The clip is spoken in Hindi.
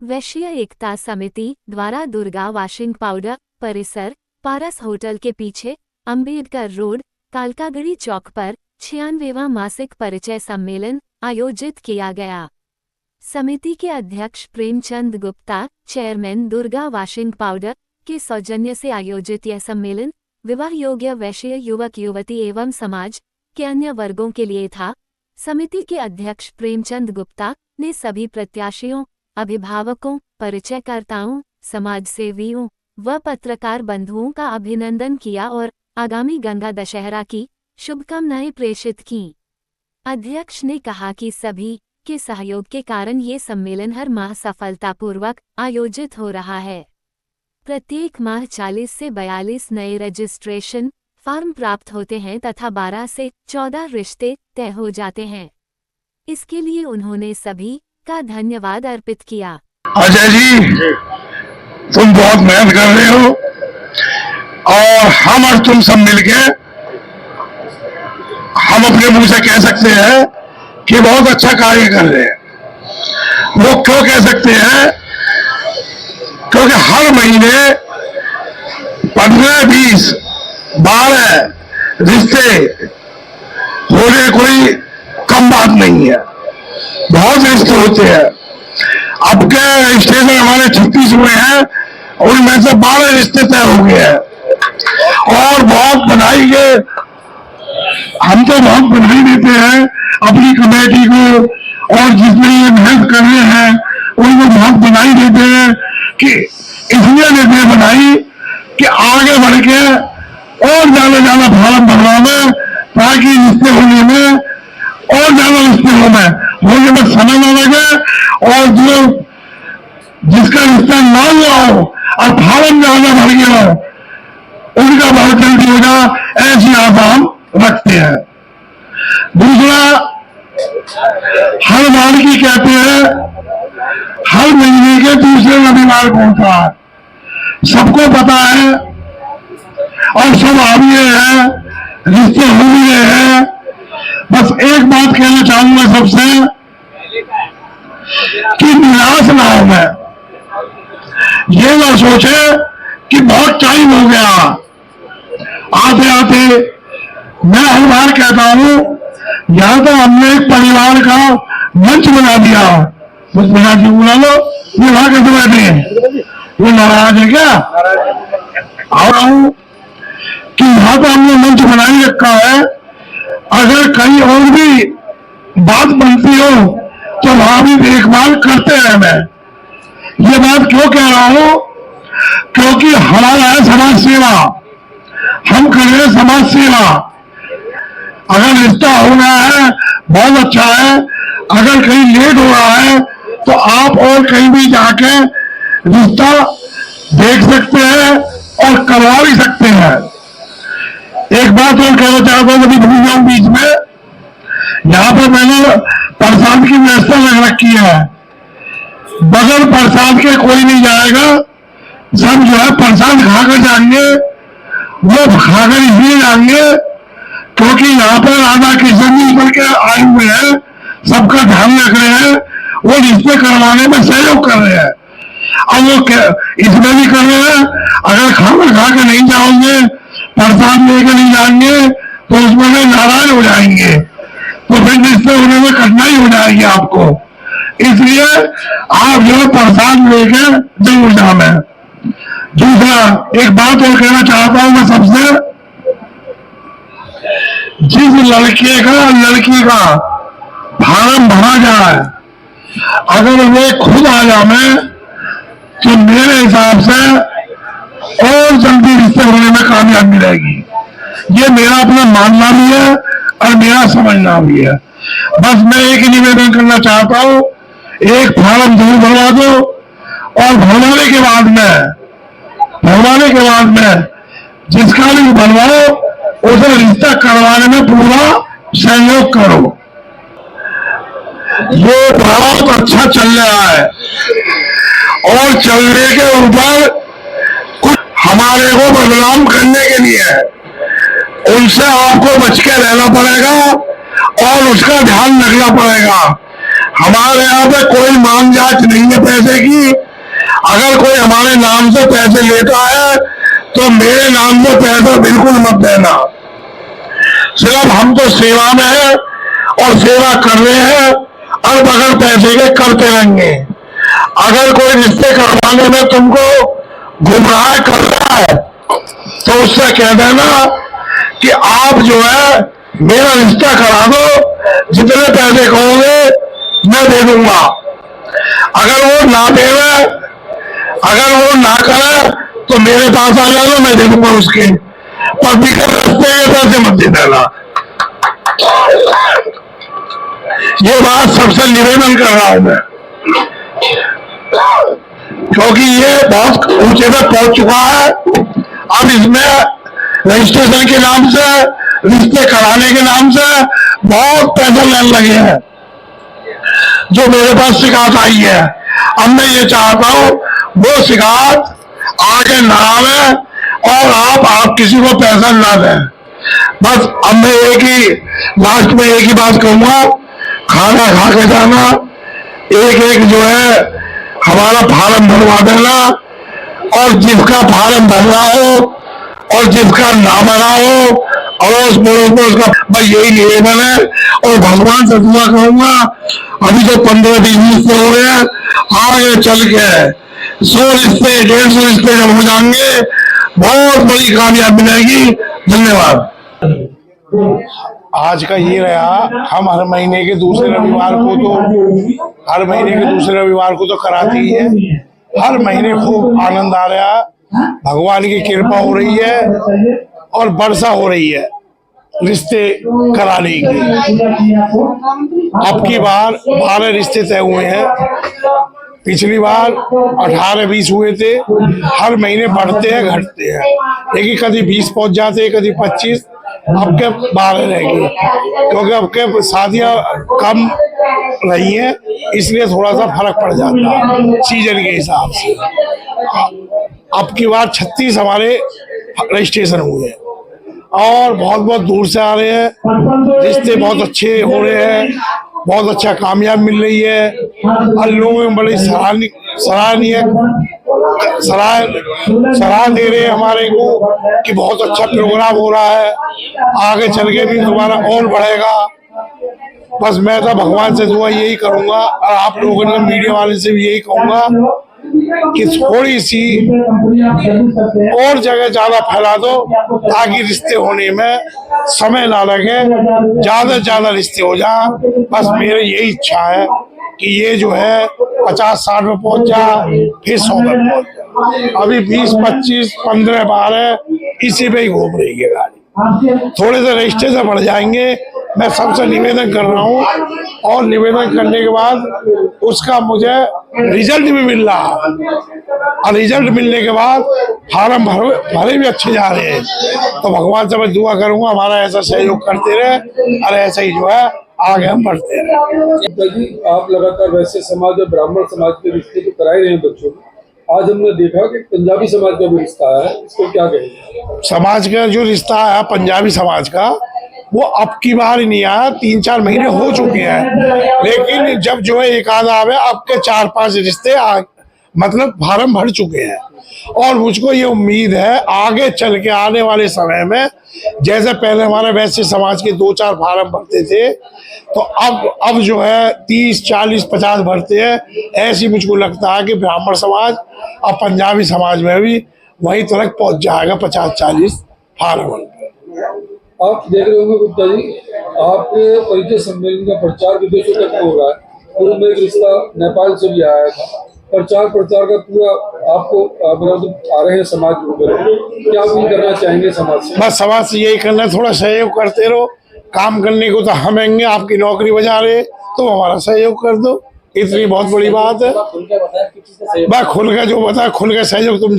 वैश्य एकता समिति द्वारा दुर्गा वॉशिंग पाउडर परिसर पारस होटल के पीछे अंबेडकर रोड कालकागड़ी चौक पर 96वां मासिक परिचय सम्मेलन आयोजित किया गया। समिति के अध्यक्ष Premchand Gupta, chairman Durga washing powder के सौजन्य से आयोजित यह सम्मेलन विवाह योग्य वैश्य युवक युवती एवं समाज के अन्य वर्गों के लिए था। समिति के अध्यक्ष प्रेमचंद गुप्ता ने सभी प्रत्याशियों, अभिभावकों, परिचयकर्ताओं, समाजसेवियों व पत्रकार बंधुओं का अभिनंदन किया और आगामी गंगा दशहरा की शुभकामनाएं प्रेषित कीं। अध्यक्ष ने कहा कि सभी के सहयोग के कारण ये सम्मेलन हर माह सफलतापूर्वक आयोजित हो रहा है। प्रत्येक माह 40 से 42 नए रजिस्ट्रेशन फॉर्म प्राप्त होते हैं तथा 12 से 14 रिश्ते तय हो जाते हैं। इसके लिए उन्होंने सभी का धन्यवाद अर्पित किया। अजय जी, तुम बहुत मेहनत कर रहे हो और हम और तुम सब मिलके हम अपने मुंह से कह सकते हैं कि बहुत अच्छा कार्य कर रहे हैं। वो क्यों कह सकते हैं? क्योंकि हर महीने 15, 20, 12 रिश्ते होने कोई कम बात नहीं है। बहुत रिश्ते होते हैं। अब के स्टेशन हमारे 36 हुए हैं, उनमें से 12 रिश्ते तय हो गए हैं और बहुत बधाई के हम तो बहुत बधाई देते हैं अपनी कमेटी को और जिसमें ये मेहनत कर रहे हैं उनको बहुत बधाई देते हैं कि इसलिए देते हैं बधाई कि आगे बढ़ के और ज्यादा फार्म भरवावे ताकि रिश्ते होने में और ज्यादा रिश्ते होने में समय न लगे और जो जिसका रिश्ता ना हुआ हो और फार्म ज्यादा भर गया हो उनका बहुत जल्दी होगा, ऐसी आशा हम रखते हैं। दूसरा, हर बार की कहते हैं हर महीने के दूसरे रविवार को होता है, सबको पता है और सब आ भी रहे हैं, रिश्ते हो भी रहे हैं। बस एक बात कहना चाहूंगा सबसे कि निराश ना हो, मैं ये ना सोचे कि बहुत टाइम हो गया आते आते। मैं हर बार कहता हूं यहां तो हमने एक परिवार का मंच बना दिया। कुछ बिना जी बुला लो, ये वहां कैसे बैठे हैं? ये नाराज है क्या? और कि यहां तो हमने मंच बना ही रखा है, अगर कहीं और भी बात बनती हो तो वहां भी देखभाल करते हैं। मैं ये बात क्यों कह रहा हूं? क्योंकि हमारा है समाज सेवा, हम कर रहे हैं समाज सेवा। अगर रिश्ता हो रहा है बहुत अच्छा है, अगर कहीं लेट हो रहा है तो आप और कहीं भी जाके रिश्ता देख सकते हैं और करवा भी सकते हैं। एक बात और कहना चाहता हूं, कभी भूल जाऊं बीच में, यहां पर मैंने प्रसाद की व्यवस्था लग रखी है। बगैर प्रसाद के कोई नहीं जाएगा, सब जो है प्रसाद खाकर जाएंगे। वो खाकर इसलिए जाएंगे क्योंकि यहाँ पर राधा कृष्ण जी बन के आए हुए हैं, सबका ध्यान रख रहे हैं, वो रिश्ते करवाने में सहयोग कर रहे हैं। अब वो इसमें भी कर रहे हैं, अगर खाना खा के नहीं जाओगे, प्रसाद लेकर नहीं जाएंगे तो उसमें भी नाराज हो जाएंगे, तो फिर रिश्ते होने में कठिनाई हो जाएगी आपको। इसलिए आप जो प्रसाद लेकर जरूर जाए। दूसरा, एक बात और कहना चाहता हूं मैं सबसे, जिस लड़के का लड़की का फार्म भरा जाए, अगर वे खुद आ जाए तो मेरे हिसाब से और जल्दी रिश्ते होने में कामयाबी रहेगी। ये मेरा अपना मानना भी है और मेरा समझना भी है। बस मैं एक ही निवेदन करना चाहता हूं, एक फार्म जरूर भरवा दो और भरवाने के बाद में जिसका भी बनवाओ उसे रिश्ता करवाने में पूरा सहयोग करो। ये बहुत अच्छा चल रहा है और चलने के ऊपर कुछ हमारे को बदनाम करने के लिए उनसे आपको बच के रहना पड़ेगा और उसका ध्यान रखना पड़ेगा। हमारे यहाँ पे कोई मांग जांच नहीं है पैसे की। अगर कोई हमारे नाम से पैसे लेता है तो मेरे नाम से पैसा बिल्कुल मत देना। सिर्फ हम तो सेवा में है और सेवा कर रहे हैं और बगैर पैसे के करते रहेंगे। अगर कोई रिश्ते करवाने में तुमको गुमराह कर रहा है तो उससे कह देना कि आप जो है मेरा रिश्ता करा दो, जितने पैसे कहोगे मैं दे दूंगा। अगर वो ना देवे, अगर वो ना करे तो मेरे पास आ जाना, मैं दे दूंगा उसके, पर बिगड़ रास्ते के पैसे मत दे देना। ये बात सबसे निवेदन कर रहा हूं मैं, क्योंकि ये बहुत ऊंचे पे पहुंच चुका है। अब इसमें रजिस्ट्रेशन के नाम से, रिश्ते कराने के नाम से बहुत पैसे लेने लगे हैं, जो मेरे पास शिकायत आई है। अब मैं ये चाहता हूं वो शिकायत आगे ना आवे और आप किसी को पैसा ना दें। बस अब मैं लास्ट में एक ही बात कहूंगा, खाना खा के जाना, एक जो है हमारा फार्म भरवा देना, और जिसका फार्म भरना हो और जिसका ना भरा हो अड़ोस पड़ोस में उसका, बस यही निवेदन है। और भगवान से दुआ करूंगा, अभी तो 15-20 रिश्ते हो गए, आगे चल के 100 रिश्ते 150 रिश्ते जब हो जाएंगे बहुत बड़ी कामयाबी मिलेगी। धन्यवाद। आज का ये रहा, हम हर महीने के दूसरे रविवार को तो कराते ही है। हर महीने खूब आनंद आ रहा, भगवान की कृपा हो रही है और वर्षा हो रही है रिश्ते कराने की। अब की बार 12 रिश्ते तय हुए हैं, पिछली बार 18-20 हुए थे। हर महीने बढ़ते हैं घटते हैं, लेकिन कभी 20 पहुंच जाते हैं, कभी 25। अब के 12 रहेंगे, क्योंकि अब के शादियां कम रही हैं, इसलिए थोड़ा सा फर्क पड़ जाता है सीजन के हिसाब से। अब की बार 36 हमारे रजिस्ट्रेशन हुए हैं और बहुत बहुत दूर से आ रहे हैं। रिश्ते बहुत अच्छे हो रहे हैं, बहुत अच्छा कामयाब मिल रही है और लोगों में बड़ी सराह दे रहे हैं हमारे को कि बहुत अच्छा प्रोग्राम हो रहा है, आगे चल के भी तुम्हारा और बढ़ेगा। बस मैं तो भगवान से दुआ यही करूंगा और आप लोगों ने, मीडिया वाले से भी यही कहूंगा कि थोड़ी सी और जगह ज्यादा फैला दो, ताकि रिश्ते होने में समय ना लगे, ज्यादा से ज्यादा रिश्ते हो जाए। बस मेरी यही इच्छा है कि ये जो है 50-60 में पहुंच जाए, फिर 100 में पहुंच जाए। अभी 20, 25, 15, 12 इसी पे ही घूम रही है गाड़ी। थोड़े से रिश्ते से बढ़ जाएंगे। मैं सबसे निवेदन कर रहा हूँ और निवेदन करने के बाद उसका मुझे रिजल्ट भी मिल रहा है, और रिजल्ट मिलने के बाद फार्म भरे भी अच्छे जा रहे हैं। तो भगवान से मैं दुआ करूंगा हमारा ऐसा सहयोग करते रहे और ऐसा ही जो है आगे हम बढ़ते रहे। आप लगातार वैश्य समाज और ब्राह्मण समाज के रिश्ते तो करा ही रहे हैं बच्चों को। आज हमने देखा कि पंजाबी समाज का भी रिश्ता है, इसको क्या कहेंगे? समाज का जो रिश्ता है पंजाबी समाज का, वो अब की बार ही नहीं आया, 3-4 महीने हो चुके हैं, लेकिन जब जो है एक आधा आवे, अब के 4-5 रिश्ते मतलब फार्म भर चुके हैं। और मुझको ये उम्मीद है आगे चल के आने वाले समय में, जैसे पहले हमारे वैश्य समाज के 2-4 फार्म भरते थे, तो अब जो है 30, 40, 50 भरते हैं। ऐसी मुझको लगता है कि ब्राह्मण समाज और पंजाबी समाज में भी वहीं तक पहुंच जाएगा, 50-40 फार्म। आप देख रहे होंगे गुप्ता जी, आपके परिचय सम्मेलन का प्रचार विदेशों तक हो रहा है। पूर्व में एक रिश्ता नेपाल से भी आया था। प्रचार का पूरा आपको आ रहे हैं समाज जुड़, क्या अपील करना चाहेंगे समाज से? बस समाज से यही करना है, थोड़ा सहयोग करते रहो। काम करने को तो हम आएंगे, आपकी नौकरी बजा रहे तो हमारा सहयोग कर दो, इतनी बहुत बड़ी बात है। बस खुल का जो बताया, खुल का सहयोग तुम